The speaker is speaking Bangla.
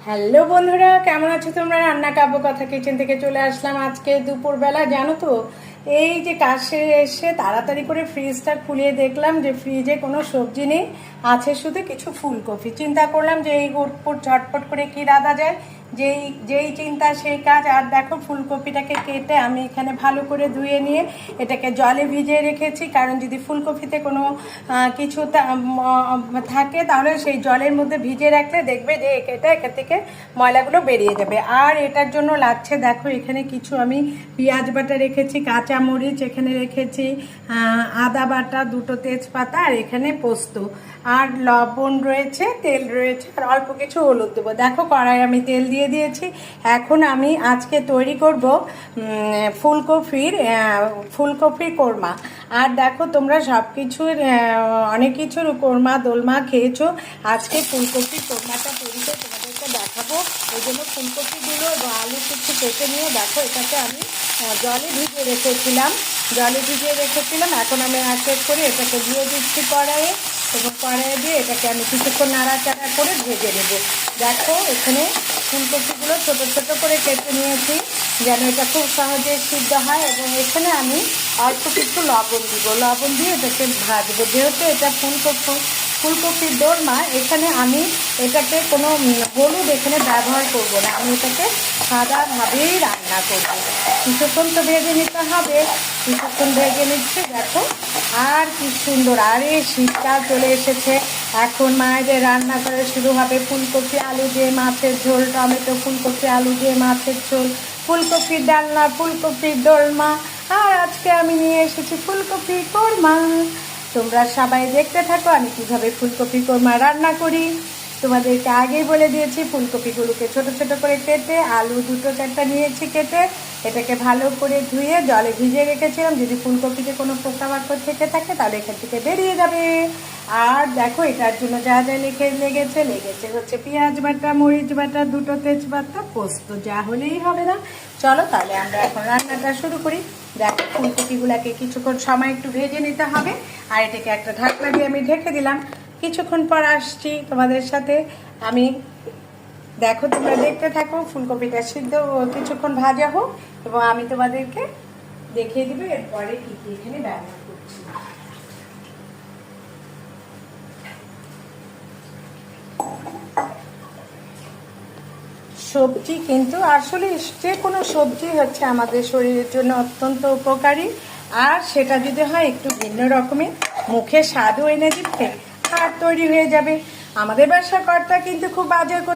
হ্যালো বন্ধুরা, কেমন আছো তোমরা? রান্না কাব্য কথা কিচেন থেকে চলে আসলাম আজকে দুপুরবেলা। জানো তো, এই যে কাজ সেরে এসে তাড়াতাড়ি করে ফ্রিজটা খুলে দেখলাম যে ফ্রিজে কোনো সবজি নেই, আছে শুধু কিছু ফুলকপি। চিন্তা করলাম যে এই হুটপুট ঝটপট করে কি রাঁধা যায়, যেই যেই চিন্তা সেই কাজ। আর দেখো, ফুলকপিটাকে কেটে আমি এখানে ভালো করে ধুয়ে নিয়ে এটাকে জলে ভিজিয়ে রেখেছি, কারণ যদি ফুলকপিতে কোনো কিছু থাকে তাহলে সেই জলের মধ্যে ভিজিয়ে রাখলে দেখবে যে এখান থেকে ময়লাগুলো বেরিয়ে যাবে। আর এটার জন্য লাগছে, দেখো এখানে কিছু আমি পেঁয়াজ বাটা রেখেছি, কাঁচামরিচ এখানে রেখেছি, আদা বাটা, দুটো তেজপাতা, আর এখানে পোস্ত, আর লবণ রয়েছে, তেল রয়েছে, আর অল্প কিছু হলুদ দেবো। দেখো কড়াই আমি তেল দিয়ে দিয়েছি। এখন আমি আজকে তৈরি করব ফুলকপির কোরমা। আর দেখো, তোমরা সব কিছুর অনেক কিছুর কোরমা দোলমা খেয়েছো, আজকে ফুলকপির কোরমাটা তৈরি করে তোমাদেরকে দেখাবো। ওই জন্য ফুলকপিগুলো আলু কিছু কেটে নিয়ে দেখো এটাকে আমি জলে ভিজিয়ে রেখেছিলাম। এখন আমি এক এক করে এটাকে দিয়ে দিচ্ছি কড়াইয়ে, এবং কড়াইয়ে দিয়ে এটাকে আমি কিছুক্ষণ নাড়াচাড়া করে ভেজে নেবো। দেখো এখানে ফুলকপিগুলো ছোট ছোট করে কেটে নিয়েছি যেন এটা খুব সহজে সিদ্ধ হয়, এবং এখানে আমি অল্প কিছু লবণ দিব। লবণ দিয়ে এটাকে ভাজবো। যেহেতু এটা ফুলকপির দোরমা, এখানে আমি এটাকে কোনো হলুদ এখানে ব্যবহার করব না, আমি এটাকে সাদাভাবেই রান্না করব। কিছুক্ষণ তো ভেজে নিতে হবে, কিছুক্ষণ ভেজে নিচ্ছে। দেখো আর কি সুন্দর! আরে শীতকাল চলে এসেছে, এখন মায়েদের রান্না করে শুরু হবে ফুলকপি আলু দিয়ে মাছের ঝোল, টমেটো ফুলকপি আলু দিয়ে মাছের ঝোল, ফুলকপির ডালনা, ফুলকপির দোলমা, আর আজকে আমি নিয়ে এসেছি ফুলকপির কোরমা। তোমরা সবাই দেখতে থাকো আমি কিভাবে ফুলকপি কোরমা রান্না করি। তোমাদেরকে আগেই বলে দিয়েছি, ফুলকপিগুলোকে ছোট ছোট করে কেটে, আলু দুটো চারটা নিয়েছি কেটে, এটাকে ভালো করে ধুয়ে জলে ভিজিয়ে রেখেছিলাম। যদি ফুলকপিতে কোনো পোকামাকড় থেকে থাকে তাহলে এখান থেকে বেরিয়ে যাবে। আর দেখো এটার জন্য যা যা লেগেছে হচ্ছে পেঁয়াজ বাটা, মরিচ বাটা, দুটো তেজপাতা, পোস্ত। যা হলেই হবে না। চলো তাহলে আমরা এখন রান্নাটা শুরু করি। দেখো ফুলকপিগুলোকে কিছুক্ষণ সময় একটু ভেজে নিতে হবে, আর এটাকে একটা ঢাকনা দিয়ে আমি ঢেকে দিলাম। কিছুক্ষণ পর আসছি তোমাদের সাথে আমি। দেখো তোমরা দেখতে থাকো, ফুলকপিটা সিদ্ধ কিছুক্ষণ ভাজা হোক, এবং আমি তোমাদেরকে দেখিয়ে দিব এরপরে কি কি এখানে ব্যবহার করছি। সবজি কিন্তু আসলে যে কোনো সবজি হচ্ছে আমাদের শরীরের জন্য অত্যন্ত উপকারী, আর সেটা যদি হয় একটু ভিন্ন রকমের, মুখে স্বাদও এনে দিবে, আর তৈরি হয়ে যাবে। আমাদের বাসার কর্তা কিন্তু খুব বাজে